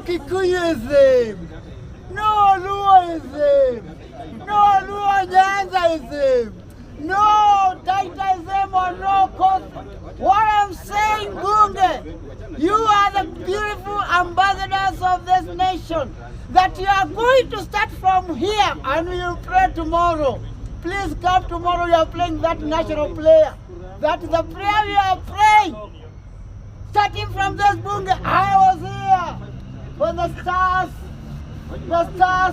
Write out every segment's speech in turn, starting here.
Kikuyism, no Luoism, no Luo Nyanzaism, no Taitaism or no cause. What I'm saying, Bunge, you are the beautiful ambassadors of this nation, that you are going to start from here and we will pray tomorrow. Please come tomorrow, you are playing that national prayer. That is the prayer we are praying. Starting from this Bunge, I was here when the stars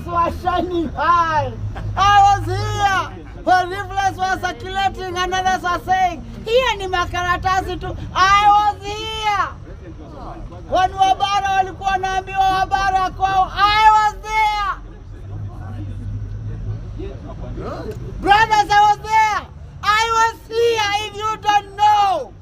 were shining high. I was here when rivulets were circulating and others were saying, here ni makaratasi tu. I was here when Wabara walikuwa naambiwa Wabara kwao. I was there. Brothers, I was there. I was here. If you don't know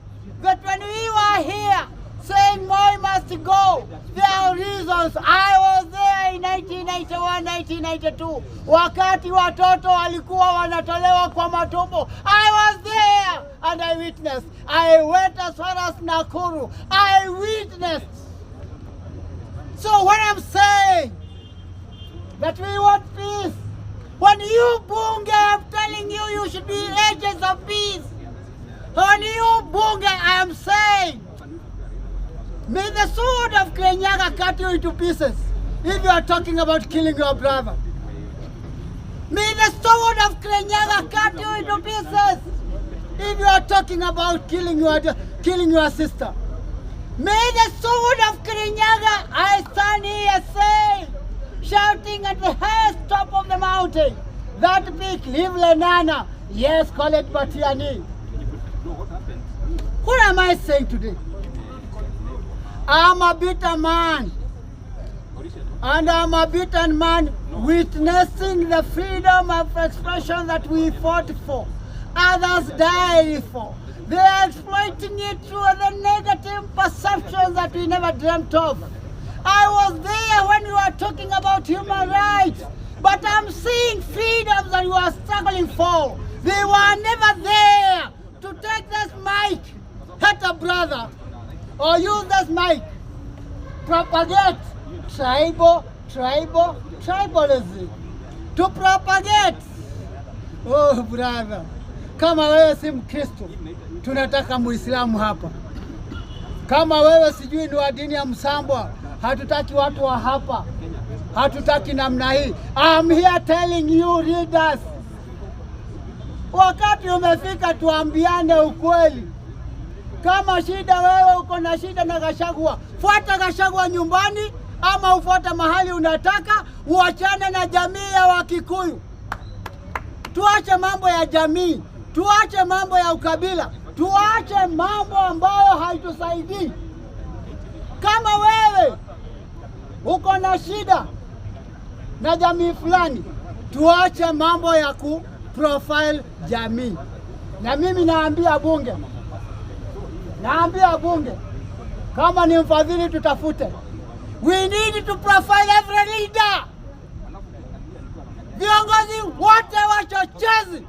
that when we were here saying Moi must go, there are reasons. I was there in 1991, 1992. Wakati watoto walikuwa wanatolewa kwa matumbo. I was there and I witnessed. I went as far as Nakuru. I witnessed. So what I'm saying, that we want peace. When you Bunge, I'm telling you, you should be agents of peace. When you Bunge, I am saying, may the sword of Kirinyaga cut you into pieces if you are talking about killing your brother. May the sword of Kirinyaga cut you into pieces if you are talking about killing your sister. May the sword of Kirinyaga, I stand here saying, shouting at the highest top of the mountain, that peak, leave Lenana, yes, call it Matiang'i. What am I saying today? I'm a bitter man, and I'm a bitter man witnessing the freedom of expression that we fought for, others died for. They are exploiting it through the negative perceptions that we never dreamt of. I was there when we were talking about human rights, but I'm seeing freedoms that we are struggling for. They were never there to take this mic, hit a brother, or use this mic, propagate tribalism, to propagate. Oh brother, kama wewe si Mkristo, tunataka Muislamu hapa. Kama wewe sijui ni wa dini ya Msambwa, hatutaki watu wa hapa. Hatutaki namna hii. I'm here telling you readers, wakati umefika tuambiane ukweli. Kama shida wewe uko na shida na Gachagua, fuata Gachagua nyumbani ama ufuata mahali unataka, uachane na jamii ya Wakikuyu. Tuache mambo ya jamii, tuache mambo ya ukabila, tuache mambo ambayo haitusaidii. Kama wewe uko na shida na jamii fulani, tuache mambo ya kuprofile jamii. Na mimi naambia bunge, kama ni mfadhili tutafute. We need to profile every leader. Viongozi wote wachochezi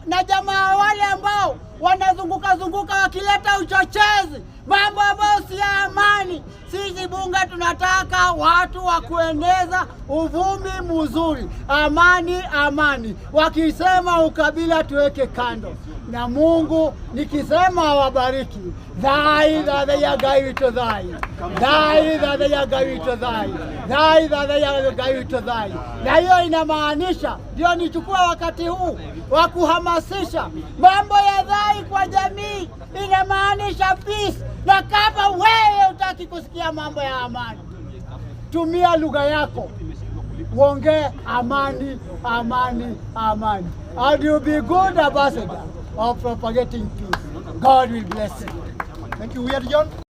na jamaa wale ambao wanazunguka wakileta uchochezi, mambo ambayo si ya amani. Sisi Bunge tunataka watu wa kueneza uvumi mzuri, amani. Wakisema ukabila tuweke kando. Na Mungu nikisema awabariki. Thai thathe ya Ngai witũ thai. Thai thathe ya Ngai witũ thai. Thai thathe ya Ngai witũ thai. Na hiyo inamaanisha, ndio nichukua wakati huu wa kuhamasisha mambo ya thai kwa jamii. Inamaanisha peace. Na kama wewe utaki kusikia mambo ya amani, tumia lugha yako, uongee amani. And you'll be good ambassador of propagating peace. God will bless you. Thank you. We are John.